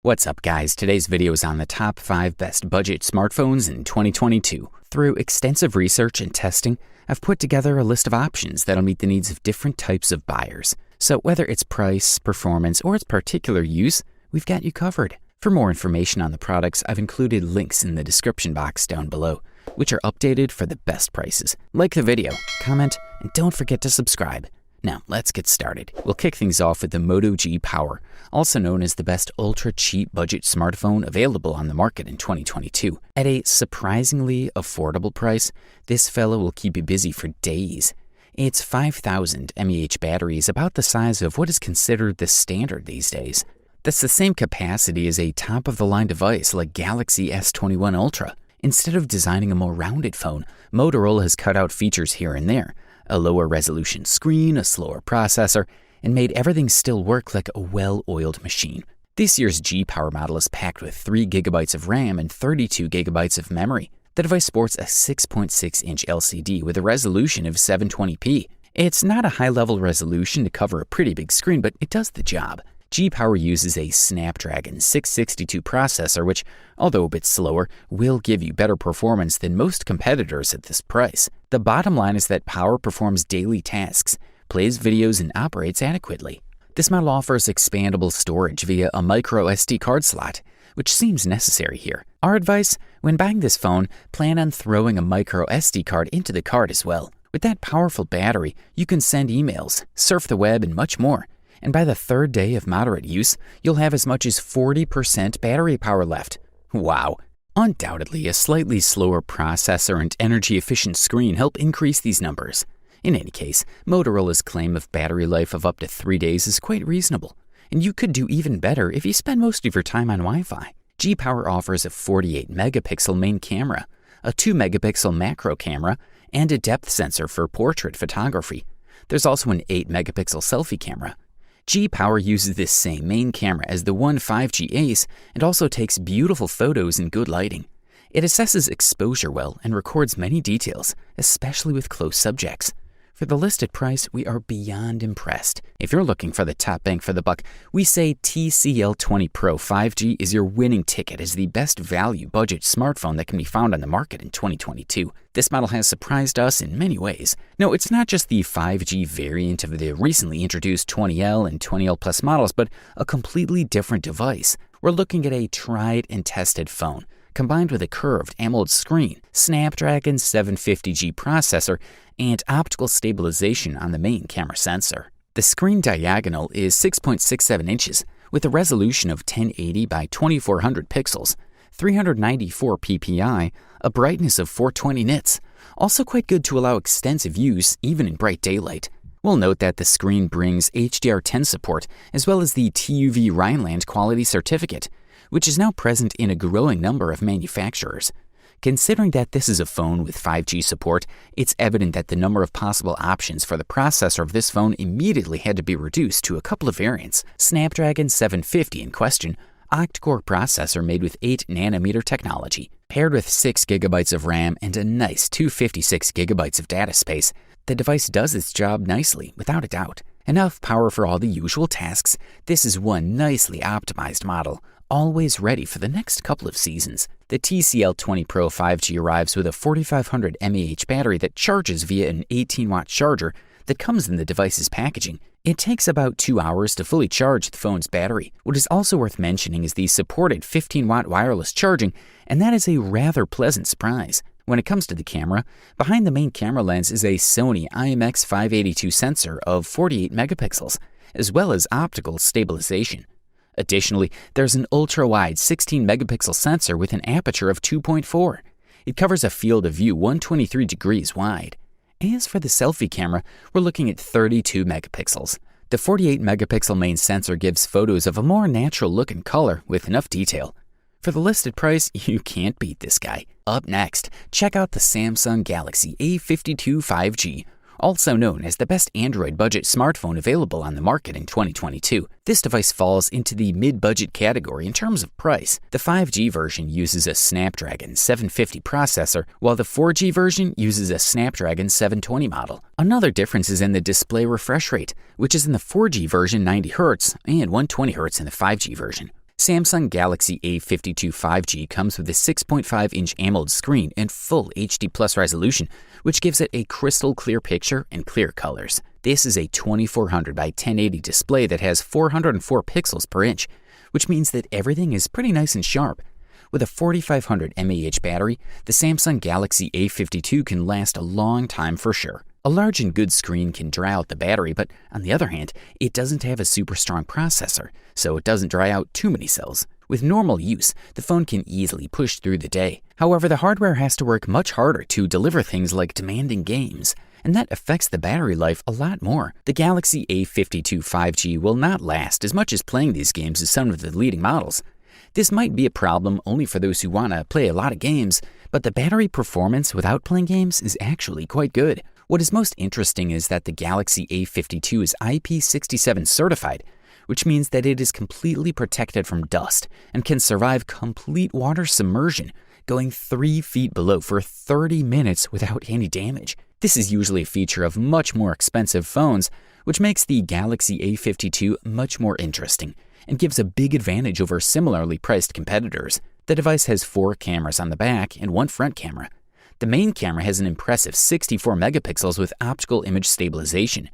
What's up, guys? Today's video is on the top 5 best budget smartphones in 2022. Through extensive research and testing, I've put together a list of options that'll meet the needs of different types of buyers. So whether it's price, performance, or its particular use, we've got you covered. For more information on the products, I've included links in the description box down below, which are updated for the best prices. Like the video, comment, and don't forget to subscribe. Now, let's get started. We'll kick things off with the Moto G Power, also known as the best ultra-cheap budget smartphone available on the market in 2022. At a surprisingly affordable price, this fella will keep you busy for days. Its 5,000 mAh battery is about the size of what is considered the standard these days. That's the same capacity as a top-of-the-line device like Galaxy S21 Ultra. Instead of designing a more rounded phone, Motorola has cut out features here and there, a lower resolution screen, a slower processor, and made everything still work like a well-oiled machine. This year's G Power model is packed with 3 GB of RAM and 32 GB of memory. The device sports a 6.6-inch LCD with a resolution of 720p. It's not a high-level resolution to cover a pretty big screen, but it does the job. G Power uses a Snapdragon 662 processor, which, although a bit slower, will give you better performance than most competitors at this price. The bottom line is that Power performs daily tasks, plays videos, and operates adequately. This model offers expandable storage via a micro SD card slot, which seems necessary here. Our advice: when buying this phone, plan on throwing a micro SD card into the card as well. With that powerful battery, you can send emails, surf the web, and much more. And by the third day of moderate use, you'll have as much as 40% battery power left. Wow! Undoubtedly, a slightly slower processor and energy-efficient screen help increase these numbers. In any case, Motorola's claim of battery life of up to 3 days is quite reasonable, and you could do even better if you spend most of your time on Wi-Fi. G Power offers a 48-megapixel main camera, a 2-megapixel macro camera, and a depth sensor for portrait photography. There's also an 8-megapixel selfie camera. G Power uses this same main camera as the One 5G Ace and also takes beautiful photos in good lighting. It assesses exposure well and records many details, especially with close subjects. For the listed price, we are beyond impressed. If you're looking for the top bang for the buck, we say TCL20 Pro 5G is your winning ticket as the best value budget smartphone that can be found on the market in 2022. This model has surprised us in many ways. No, it's not just the 5G variant of the recently introduced 20L and 20L Plus models, but a completely different device. We're looking at a tried and tested phone, combined with a curved AMOLED screen, Snapdragon 750G processor, and optical stabilization on the main camera sensor. The screen diagonal is 6.67 inches with a resolution of 1080 by 2400 pixels, 394 ppi, a brightness of 420 nits, also quite good to allow extensive use even in bright daylight. We'll note that the screen brings HDR10 support as well as the TÜV Rheinland quality certificate, which is now present in a growing number of manufacturers. Considering that this is a phone with 5G support, it's evident that the number of possible options for the processor of this phone immediately had to be reduced to a couple of variants. Snapdragon 750 in question, octa-core processor made with 8nm technology. Paired with 6 GB of RAM and a nice 256 GB of data space, the device does its job nicely, without a doubt. Enough power for all the usual tasks, this is one nicely optimized model, always ready for the next couple of seasons. The TCL20 Pro 5G arrives with a 4500 mAh battery that charges via an 18-watt charger that comes in the device's packaging. It takes about 2 hours to fully charge the phone's battery. What is also worth mentioning is the supported 15-watt wireless charging, and that is a rather pleasant surprise. When it comes to the camera, behind the main camera lens is a Sony IMX582 sensor of 48 megapixels, as well as optical stabilization. Additionally, there's an ultra-wide 16-megapixel sensor with an aperture of 2.4. It covers a field of view 123 degrees wide. As for the selfie camera, we're looking at 32 megapixels. The 48-megapixel main sensor gives photos of a more natural look and color with enough detail. For the listed price, you can't beat this guy. Up next, check out the Samsung Galaxy A52 5G, also known as the best Android budget smartphone available on the market in 2022. This device falls into the mid-budget category in terms of price. The 5G version uses a Snapdragon 750 processor, while the 4G version uses a Snapdragon 720 model. Another difference is in the display refresh rate, which is in the 4G version 90Hz and 120Hz in the 5G version. Samsung Galaxy A52 5G comes with a 6.5-inch AMOLED screen and full HD Plus resolution, which gives it a crystal clear picture and clear colors. This is a 2400 by 1080 display that has 404 pixels per inch, which means that everything is pretty nice and sharp. With a 4500 mAh battery, the Samsung Galaxy A52 can last a long time for sure. A large and good screen can dry out the battery, but on the other hand, it doesn't have a super strong processor, so it doesn't dry out too many cells. With normal use, the phone can easily push through the day. However, the hardware has to work much harder to deliver things like demanding games, and that affects the battery life a lot more. The Galaxy A52 5G will not last as much as playing these games as some of the leading models. This might be a problem only for those who want to play a lot of games, but the battery performance without playing games is actually quite good. What is most interesting is that the Galaxy A52 is IP67 certified, which means that it is completely protected from dust and can survive complete water submersion, going 3 feet below for 30 minutes without any damage. This is usually a feature of much more expensive phones, which makes the Galaxy A52 much more interesting and gives a big advantage over similarly priced competitors. The device has 4 cameras on the back and 1 front camera. The main camera has an impressive 64 megapixels with optical image stabilization.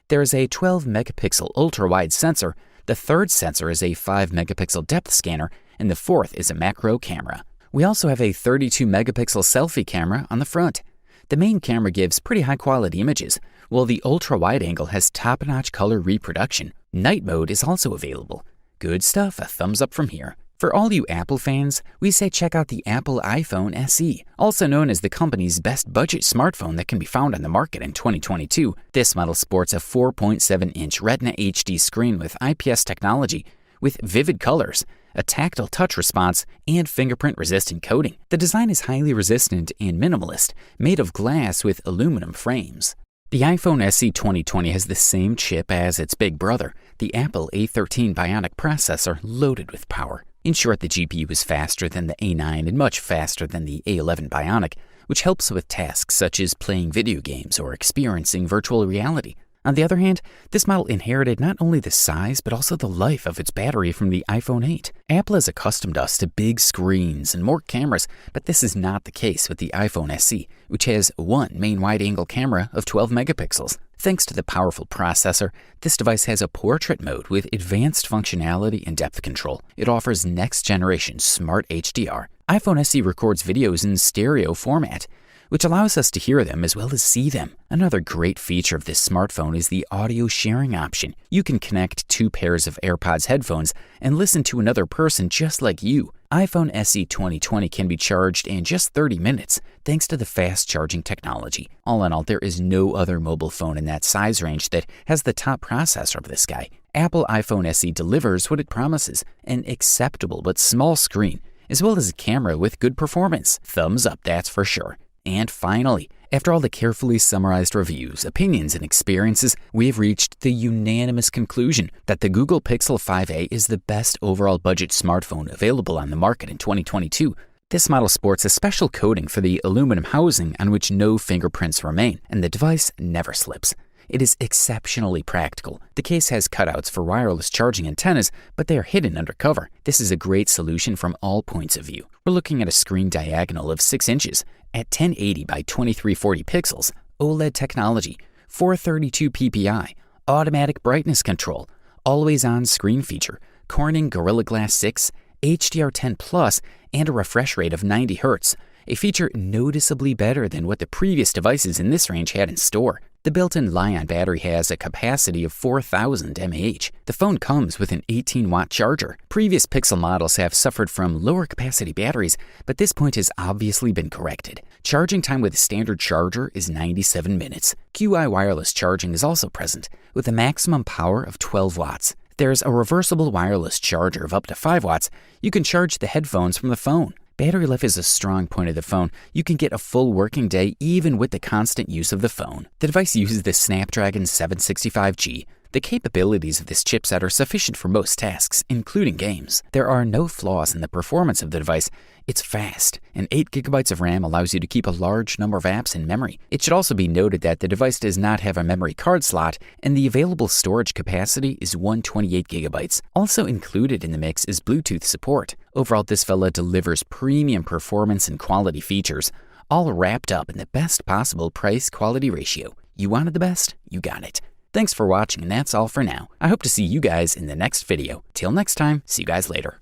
There is a 12 megapixel ultra-wide sensor, the third sensor is a 5 megapixel depth scanner, and the fourth is a macro camera. We also have a 32 megapixel selfie camera on the front. The main camera gives pretty high quality images, while the ultra-wide angle has top-notch color reproduction. Night mode is also available. Good stuff, a thumbs up from here. For all you Apple fans, we say check out the Apple iPhone SE, also known as the company's best budget smartphone that can be found on the market in 2022. This model sports a 4.7-inch Retina HD screen with IPS technology, with vivid colors, a tactile touch response, and fingerprint-resistant coating. The design is highly resistant and minimalist, made of glass with aluminum frames. The iPhone SE 2020 has the same chip as its big brother, the Apple A13 Bionic processor loaded with power. In short, the GPU is faster than the A9 and much faster than the A11 Bionic, which helps with tasks such as playing video games or experiencing virtual reality. On the other hand, this model inherited not only the size but also the life of its battery from the iPhone 8. Apple has accustomed us to big screens and more cameras, but this is not the case with the iPhone SE, which has one main wide-angle camera of 12 megapixels. Thanks to the powerful processor, this device has a portrait mode with advanced functionality and depth control. It offers next-generation smart HDR. iPhone SE records videos in stereo format, which allows us to hear them as well as see them. Another great feature of this smartphone is the audio sharing option. You can connect 2 pairs of AirPods headphones and listen to another person just like you. iPhone SE 2020 can be charged in just 30 minutes thanks to the fast charging technology. All in all, there is no other mobile phone in that size range that has the top processor of this guy. Apple iPhone SE delivers what it promises, an acceptable but small screen, as well as a camera with good performance. Thumbs up, that's for sure. And finally, after all the carefully summarized reviews, opinions, and experiences, we've reached the unanimous conclusion that the Google Pixel 5a is the best overall budget smartphone available on the market in 2022. This model sports a special coating for the aluminum housing on which no fingerprints remain, and the device never slips. It is exceptionally practical. The case has cutouts for wireless charging antennas, but they are hidden under cover. This is a great solution from all points of view. We're looking at a screen diagonal of 6 inches at 1080 by 2340 pixels, OLED technology, 432 ppi, automatic brightness control, always-on screen feature, Corning Gorilla Glass 6, HDR10+, and a refresh rate of 90 Hz, a feature noticeably better than what the previous devices in this range had in store. The built-in Li-ion battery has a capacity of 4,000 mAh. The phone comes with an 18-watt charger. Previous Pixel models have suffered from lower capacity batteries, but this point has obviously been corrected. Charging time with a standard charger is 97 minutes. QI wireless charging is also present, with a maximum power of 12 watts. There's a reversible wireless charger of up to 5 watts. You can charge the headphones from the phone. Battery life is a strong point of the phone. You can get a full working day even with the constant use of the phone. The device uses the Snapdragon 765G, The capabilities of this chipset are sufficient for most tasks, including games. There are no flaws in the performance of the device. It's fast, and 8GB of RAM allows you to keep a large number of apps in memory. It should also be noted that the device does not have a memory card slot, and the available storage capacity is 128GB. Also included in the mix is Bluetooth support. Overall, this fella delivers premium performance and quality features, all wrapped up in the best possible price-quality ratio. You wanted the best? You got it. Thanks for watching, and that's all for now. I hope to see you guys in the next video. Till next time, see you guys later.